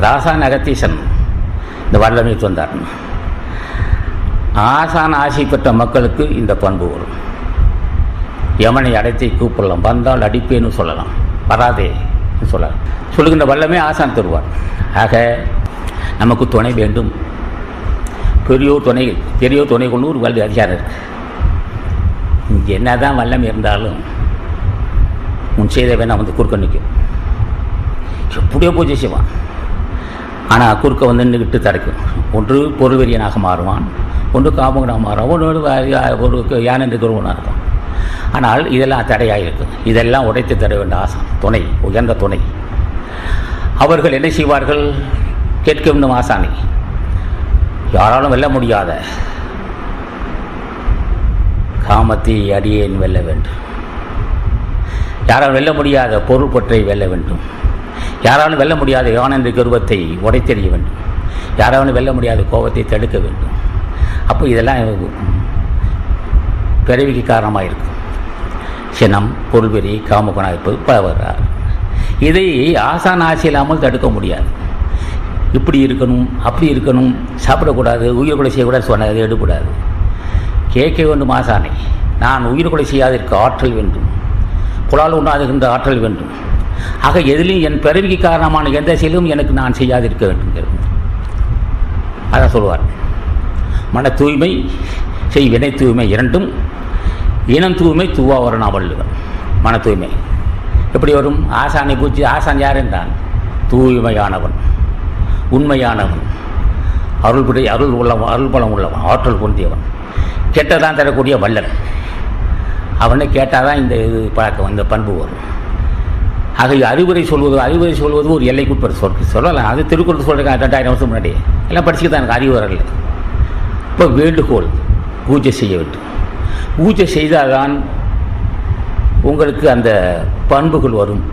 ஆசான் அகத்தீசன் இந்த வல்லமை தந்தார். ஆசான் ஆசை பெற்ற மக்களுக்கு இந்த பண்பு வரும். யமனை அடைத்தை கூப்பிடலாம், வந்தால் அடிப்பேன்னு சொல்லலாம், வராதே சொல்லலாம். சொல்லுகின்ற வல்லமே ஆசான் தருவார். ஆக நமக்கு துணை வேண்டும். பெரியோர் துணை கொண்டு ஒரு வல்வி அதிகாரம் இருக்கு. இங்கே என்ன தான் வல்லம் இருந்தாலும் உன் செய்த வேணா வந்து குறுக்க நிற்கும். எப்படியோ பூஜை செய்வான், ஆனால் குறுக்க வந்து நின்றுக்கிட்டு தடுக்கும். ஒன்று பொருள்வெறியனாக மாறுவான், ஒன்று காமகனாக மாறுவான், ஒரு யானை நிற்கிறவனாக இருக்கும். ஆனால் இதெல்லாம் தடையாக இருக்கும். இதெல்லாம் உடைத்து தர வேண்டிய ஆசான் துணை, உயர்ந்த துணை. அவர்கள் என்ன செய்வார்கள்? கேட்க வேண்டும் ஆசானை. யாராலும் வெல்ல முடியாத காமத்தை அடியேன் வெல்ல வேண்டும். யாராலும் வெல்ல முடியாத பொருள் பற்றை வெல்ல வேண்டும். யாராலும் வெல்ல முடியாத யானென்ற கர்வத்தை உடைத்தெறிய வேண்டும். யாராலும் வெல்ல முடியாத கோபத்தை தடுக்க வேண்டும். அப்போ இதெல்லாம் பிறவிக்கு காரணமாக இருக்கும். சினம், பொருள்வெறி, காமகுணம் இருப்பது பவறார். இதை ஆசான் ஆசை இல்லாமல் தடுக்க முடியாது. இப்படி இருக்கணும், அப்படி இருக்கணும், சாப்பிடக்கூடாது, உயிர் கொலை செய்யக்கூடாது சொன்னது எடுக்கூடாது. கேட்க வேண்டும் ஆசானை. நான் உயிர் கொலை செய்யாதிருக்க ஆற்றல் வேண்டும், புலால் உண்டாதுகின்ற ஆற்றல் வேண்டும். ஆக எதிலையும் என் பிறவிக்கு காரணமான எந்த செயலும் எனக்கு நான் செய்யாதிருக்க வேண்டும். அதான் சொல்லுவார். மன தூய்மை, செய் வினை தூய்மை இரண்டும், இனம் தூய்மை தூவா வரும் வள்ளுவர். மன தூய்மை எப்படி வரும்? ஆசானை பூச்சி. ஆசான் யார் என்றான்? தூய்மையானவன், உண்மையானவன், அருள் உள்ளவன், அருள் பலம் உள்ளவன், ஆற்றல் பொருந்தியவன், கெட்டதான் தரக்கூடிய வல்லன். அவனை கேட்டால் தான் இந்த இது பழக்கம், இந்த பண்பு வரும். ஆக அறிவுரை சொல்வது ஒரு எல்லைக்குட்பட்டு சொல்லலாம். அது திருக்குறள் சொல்கிறேன் 2000 வருஷம் முன்னாடி எல்லாம் படிச்சுட்டு தான் எனக்கு அறிவு வரல. இப்போ வேண்டுகோள், பூஜை செய்ய வேண்டும். பூஜை செய்தால்தான் உங்களுக்கு அந்த பண்புகள் வரும்.